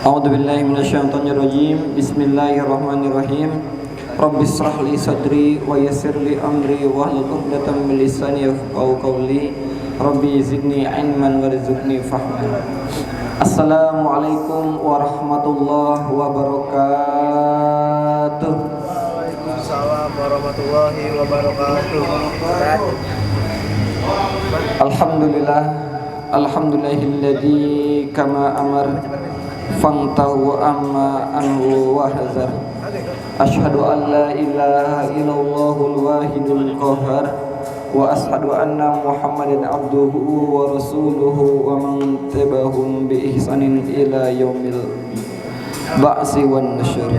A'udzu billahi minasyaitonir rajim. Bismillahirrahmanirrahim. Rabbi shrah li sadri wa yassir li amri wahlul 'uqdatam min lisani yafqahu qawli. Rabbi zidni ilman warzuqni fahman. Assalamualaikum warahmatullahi wabarakatuh. Waalaikumsalam warahmatullahi wabarakatuh. Alhamdulillahilladzi kama amar fantahu amma anhu wa hazar. Asyhadu an la ilaha illallahul wahidul qahhar wa asyhadu anna Muhammadan abduhu wa rasuluhu wa man tabi'ahum bi ihsanin ila yaumil ba'si wan nasyr.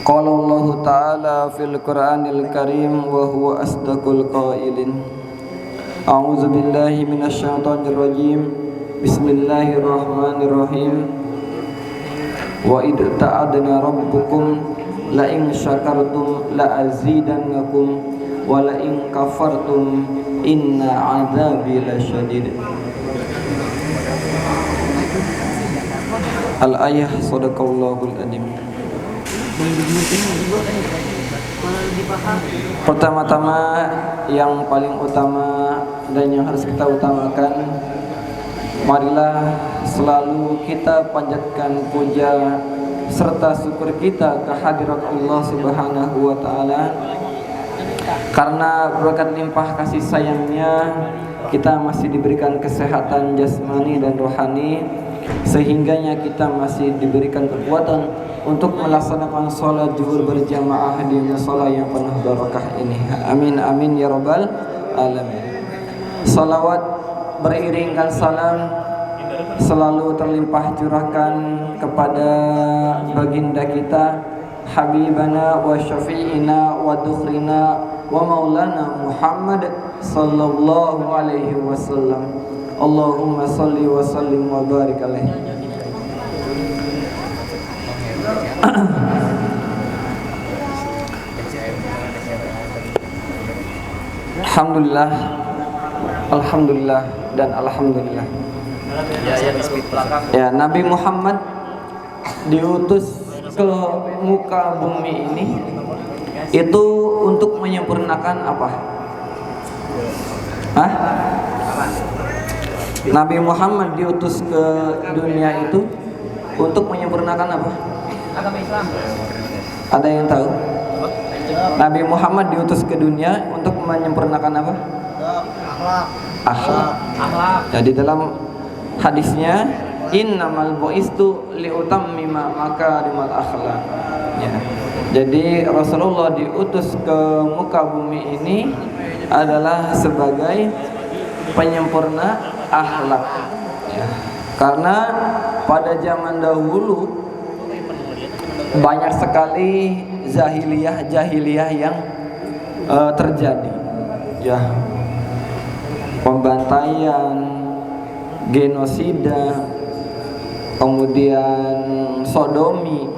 Qala Allah Ta'ala fil Qur'anil Karim wa huwa asdaqul qailin. A'udzu billahi minasyaitonir rajim. Bismillahirrahmanirrahim. Wa id ta'adna rabbukum la in syakartum la azidannakum wa la in kafartum inna 'adzabi lasyadid. Al-ayah sadaqallahul adzim. Pertama-tama yang paling utama dan yang harus kita utamakan, marilah selalu kita panjatkan puja serta syukur kita kehadirat Allah Subhanahu wa taala, karena berkat limpah kasih sayangnya kita masih diberikan kesehatan jasmani dan rohani, sehingganya kita masih diberikan kekuatan untuk melaksanakan sholat zuhur berjamaah di mushola yang penuh barakah ini. Amin amin ya rabbal alamin. Salawat beriringkan salam selalu terlimpah curahkan kepada baginda kita, habibana wa syafi'ina wa dukhrina wa maulana Muhammad sallallahu alaihi wasallam. Allahumma salli wa sallim wa barik alaihi. Alhamdulillah, alhamdulillah dan alhamdulillah. Ya, Nabi Muhammad diutus ke muka bumi ini itu untuk menyempurnakan apa? Hah? Nabi Muhammad diutus ke dunia itu untuk menyempurnakan apa? Agama Islam. Ada yang tahu? Nabi Muhammad diutus ke dunia untuk menyempurnakan apa? Akhlak. Jadi dalam hadisnya, innamal bu'istu liutammima makarimal akhlak. Ya. Jadi Rasulullah diutus ke muka bumi ini adalah sebagai penyempurna akhlak. Ya. Karena pada zaman dahulu banyak sekali jahiliyah yang terjadi, ya, pembantaian, genosida, kemudian sodomi,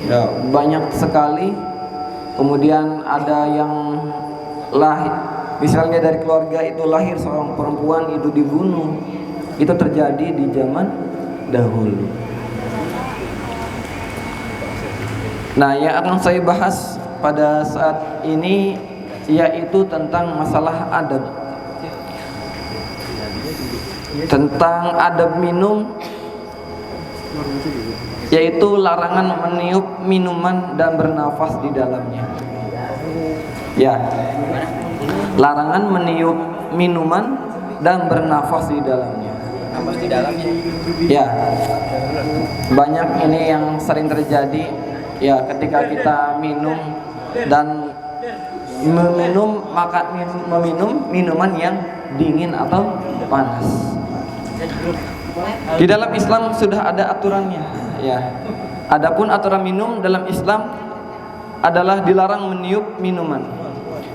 ya, banyak sekali. Kemudian ada yang lahir, misalnya dari keluarga itu lahir seorang perempuan itu dibunuh. Itu terjadi di zaman dahulu. Nah, yang akan saya bahas pada saat ini yaitu tentang masalah adab. Tentang adab minum, yaitu larangan meniup minuman dan bernafas di dalamnya. Ya. Larangan meniup minuman dan bernafas di dalamnya. Ya. Banyak ini yang sering terjadi. Ya, ketika kita minum dan meminum minuman yang dingin atau panas. Di dalam Islam sudah ada aturannya, ya. Adapun aturan minum dalam Islam adalah dilarang meniup minuman,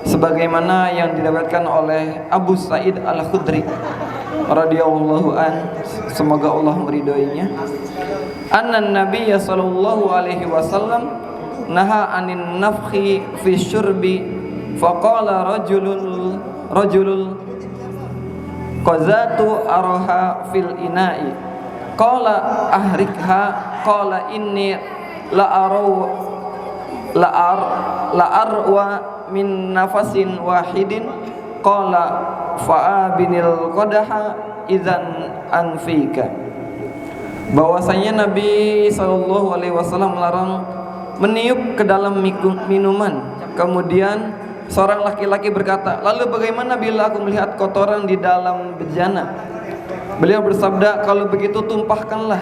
sebagaimana yang diriwayatkan oleh Abu Sa'id Al-Khudri radhiyallahu an, semoga Allah meridhoinya. Anna Nabiyya sallallahu alaihi wasallam naha anin nafkhi fi syurbi faqala rajulul qazatu araha fil ina'i qala ahrikha qala inni la arwa min nafasin wahidin qala fa'abinil qadaha idzan anfika. Bahwasanya Nabi SAW melarang meniup ke dalam minuman. Kemudian seorang laki-laki berkata, lalu bagaimana bila aku melihat kotoran di dalam bejana? Beliau bersabda, kalau begitu tumpahkanlah.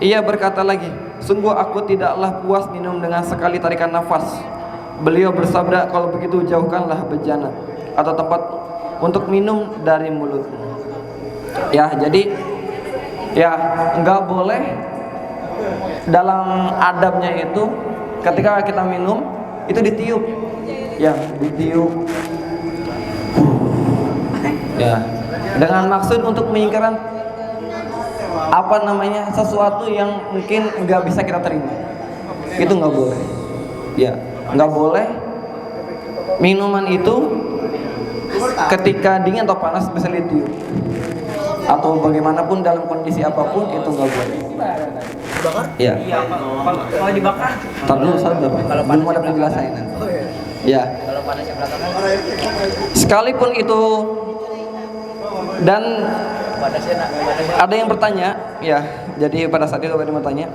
Ia berkata lagi, sungguh aku tidaklah puas minum dengan sekali tarikan nafas. Beliau bersabda, kalau begitu jauhkanlah bejana atau tempat untuk minum dari mulutmu. Ya, jadi ya nggak boleh dalam adabnya itu ketika kita minum itu ditiup, ya ditiup, ya dengan maksud untuk menyingkirkan sesuatu yang mungkin nggak bisa kita terima. Itu nggak boleh, ya nggak boleh minuman itu ketika dingin atau panas bisa ditiup atau bagaimanapun dalam kondisi apapun itu nggak boleh. Ya. Kalau dibakar? Tar dulu sabar. Belum ada penjelasan nanti. Ya. Sekalipun itu dan ada yang bertanya, ya. Jadi pada saat itu ada yang bertanya,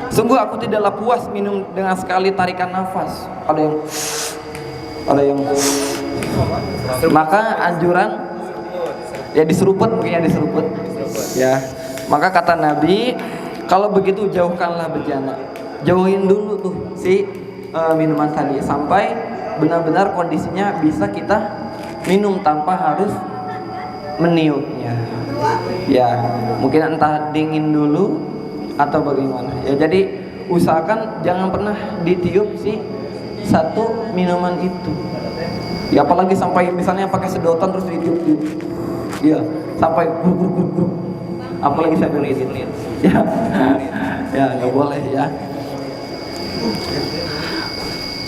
sungguh aku tidaklah puas minum dengan sekali tarikan nafas. Ada yang maka anjuran ya diseruput, mungkin ya diseruput. Ya. Maka kata Nabi, kalau begitu jauhkanlah bejana. Jauhin dulu tuh si minuman tadi sampai benar-benar kondisinya bisa kita minum tanpa harus meniupnya. Ya, mungkin entah dingin dulu atau bagaimana. Ya, jadi usahakan jangan pernah ditiup si satu minuman itu. Ya, apalagi sampai misalnya pakai sedotan terus ditiup-tiup. Ya, sampai gruk. Apalagi saya pilih ini. Ya, nggak boleh ya.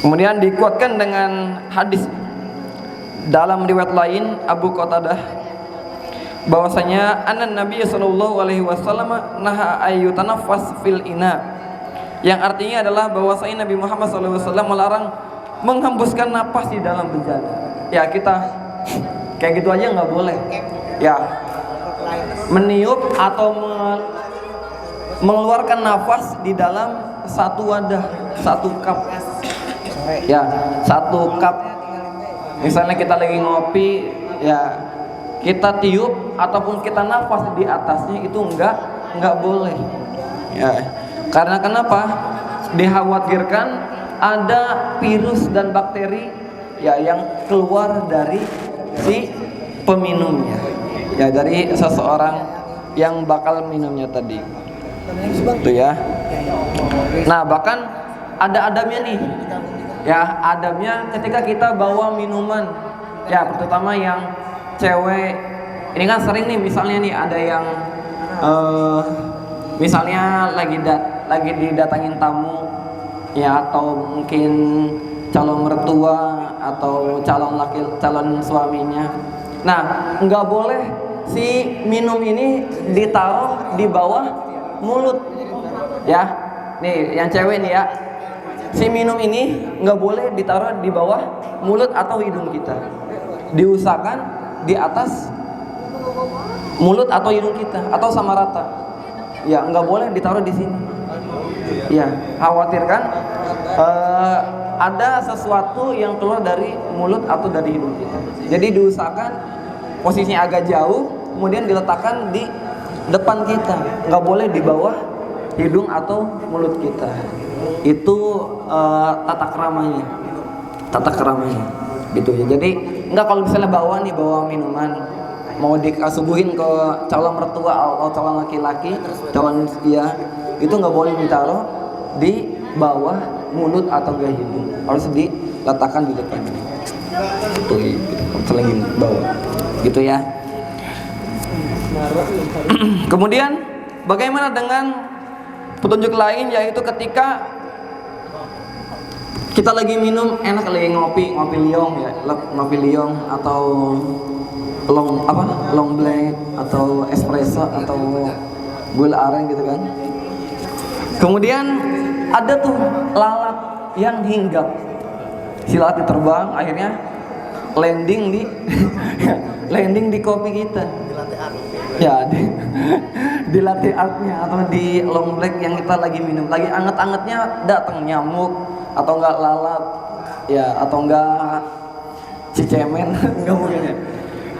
Kemudian dikuatkan dengan hadis dalam riwayat lain Abu Qatadah bahwasanya Nabi sallallahu alaihi wasallam naha ayyutanaffas fil ina, yang artinya adalah bahwasanya Nabi Muhammad sallallahu alaihi wasallam melarang menghembuskan napas di dalam bejana. Ya, kita kayak gitu aja nggak boleh. Ya, meniup atau mengeluarkan nafas di dalam satu wadah, satu cup. Ya, satu cup. Misalnya kita lagi ngopi, ya kita tiup ataupun kita nafas di atasnya itu enggak boleh. Ya, karena kenapa? Dikhawatirkan ada virus dan bakteri ya yang keluar dari si peminumnya. Ya, dari seseorang yang bakal minumnya tadi. Itu ya. Nah, bahkan ada adabnya nih. Ya, adabnya ketika kita bawa minuman. Ya, terutama yang cewek. Ini kan sering nih, misalnya nih ada yang misalnya lagi didatangin tamu ya, atau mungkin calon mertua atau calon suaminya. Nah, nggak boleh si minum ini ditaruh di bawah mulut. Ya, nih yang cewek nih ya, si minum ini nggak boleh ditaruh di bawah mulut atau hidung kita. Diusahakan di atas mulut atau hidung kita atau sama rata. Ya, nggak boleh ditaruh di sini. Ya, khawatirkan ada sesuatu yang keluar dari mulut atau dari hidung kita. Jadi diusahakan posisinya agak jauh, kemudian diletakkan di depan kita, nggak boleh di bawah hidung atau mulut kita. Itu tata keramanya, gitu ya. Jadi nggak, kalau misalnya bawa minuman mau disuguhin ke calon mertua atau calon laki-laki, calon dia, itu nggak boleh ditaruh di bawah mulut atau gaya hidung, harus diletakkan di depan. Itu lagi bawa, gitu ya. Kemudian bagaimana dengan petunjuk lain, yaitu ketika kita lagi minum enak, lagi ngopi liong ya, ngopi liong atau long black atau espresso atau gula aren gitu kan. Kemudian ada tuh lalat yang hinggap, si lalat terbang akhirnya landing di kopi kita. Ya, di latte artnya atau di long black yang kita lagi minum, lagi anget-angetnya datang nyamuk atau enggak lalat, ya atau enggak cicemen,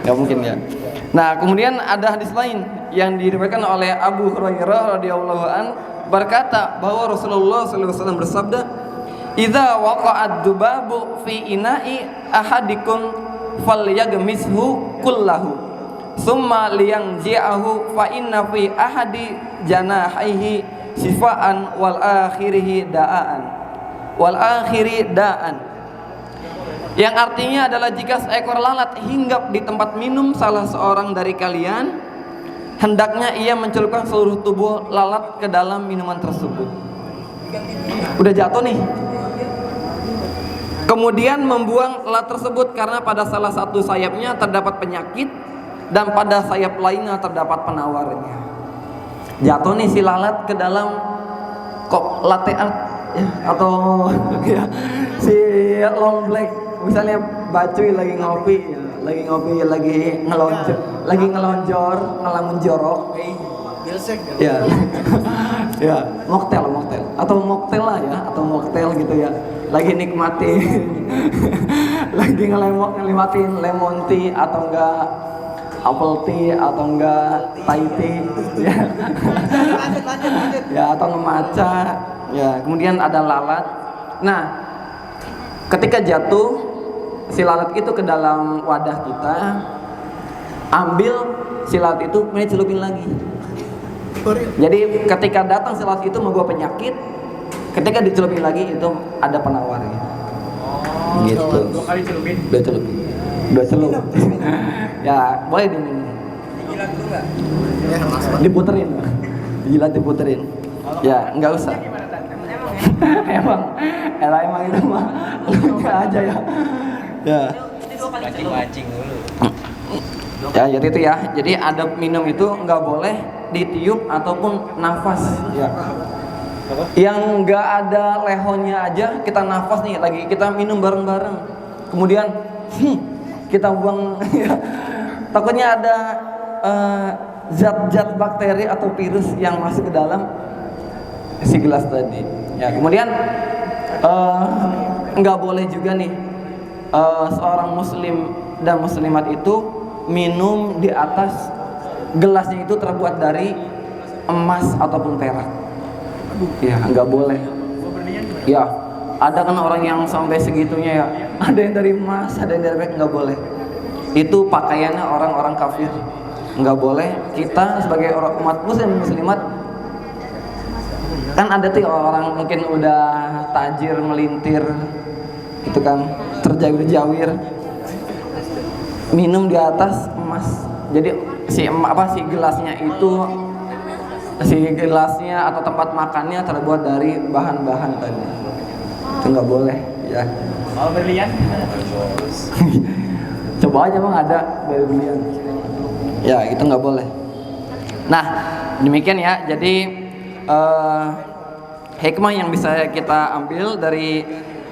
nggak mungkin ya. Nah, kemudian ada hadis lain yang diriwayatkan oleh Abu Hurairah radhiyallahu an berkata bahwa Rasulullah SAW bersabda, "Idza waqa'ad dubabu fi ina'i ahadikum falyagmishu kullahu, summa liyanzi'ahu fa inna fi ahadi janahihi sifaan wal akhiri da'an." Yang artinya adalah jika seekor lalat hinggap di tempat minum salah seorang dari kalian, hendaknya ia mencelupkan seluruh tubuh lalat ke dalam minuman tersebut. Udah jatuh nih, kemudian membuang lalat tersebut karena pada salah satu sayapnya terdapat penyakit dan pada sayap lainnya terdapat penawarnya. Jatuh nih si lalat ke dalam kop latte art ya, atau ya, si long black. Misalnya bacuy lagi ngopi, lagi ngelonjor, ngelamun jorok. Ya. Ya, mocktail atau mocktail lah ya, atau mocktail gitu ya. Lagi nikmati lagi ngelimatin lemon tea atau enggak apple tea atau enggak Thai tea ya. Lanjut. Ya, atau ngemaca. Ya, kemudian ada lalat. Nah, ketika jatuh si lalat itu ke dalam wadah kita, ambil si lalat itu, kemudian celupin lagi. Jadi ketika datang si lalat itu membawa penyakit, ketika dicelupin lagi itu ada penawarnya. Gitu. 2 kali celupin. Dua celup. Ya, boleh diminum. Dijilat dulu nggak? Diputerin. Dijilat diputerin. Ya, nggak usah. Emang itu mah lucu aja ya. Ya. Mancing dulu. Ya, jadi itu ya. Jadi adab minum itu nggak boleh ditiup ataupun nafas. Ya. Yang nggak ada lehonya aja kita nafas nih, lagi kita minum bareng-bareng. Kemudian kita buang. Ya. Takutnya ada zat-zat bakteri atau virus yang masuk ke dalam si gelas tadi. Ya, kemudian nggak boleh juga nih seorang muslim dan muslimat itu minum di atas gelasnya itu terbuat dari emas ataupun perak. Ya, nggak boleh. Ya, ada kan orang yang sampai segitunya ya. Ada yang dari emas, ada yang dari perak, nggak boleh. Itu pakaiannya orang-orang kafir. Nggak boleh. Kita sebagai orang umat muslim muslimat, kan ada tuh orang mungkin udah tajir melintir gitu kan, terjawir-jawir minum di atas emas. Jadi si gelasnya atau tempat makannya terbuat dari bahan-bahan tadi. Itu nggak boleh ya. Kalau berlian Coba aja bang, ada berlian. Ya, itu nggak boleh. Nah, demikian ya. Jadi hikmah yang bisa kita ambil dari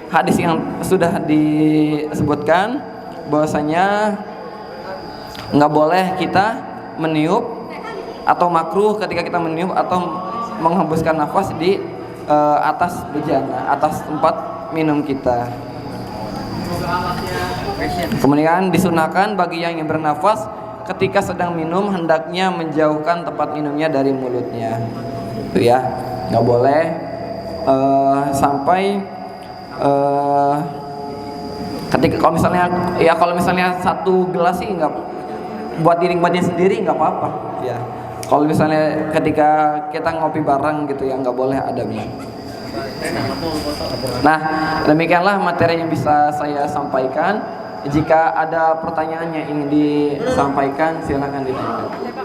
hadis yang sudah disebutkan, bahwasanya nggak boleh kita meniup atau makruh ketika kita meniup atau menghembuskan nafas di atas bejana, atas tempat minum kita. Kemudian disunahkan bagi yang ingin bernafas ketika sedang minum hendaknya menjauhkan tempat minumnya dari mulutnya. Itu ya, nggak boleh sampai ketika kalau misalnya satu gelas sih nggak, buat dinikmatin sendiri nggak apa-apa ya. Kalau misalnya ketika kita ngopi bareng gitu ya, nggak boleh adabnya. Nah, demikianlah materi yang bisa saya sampaikan. Jika ada pertanyaan yang ingin disampaikan, silakan ditanyakan.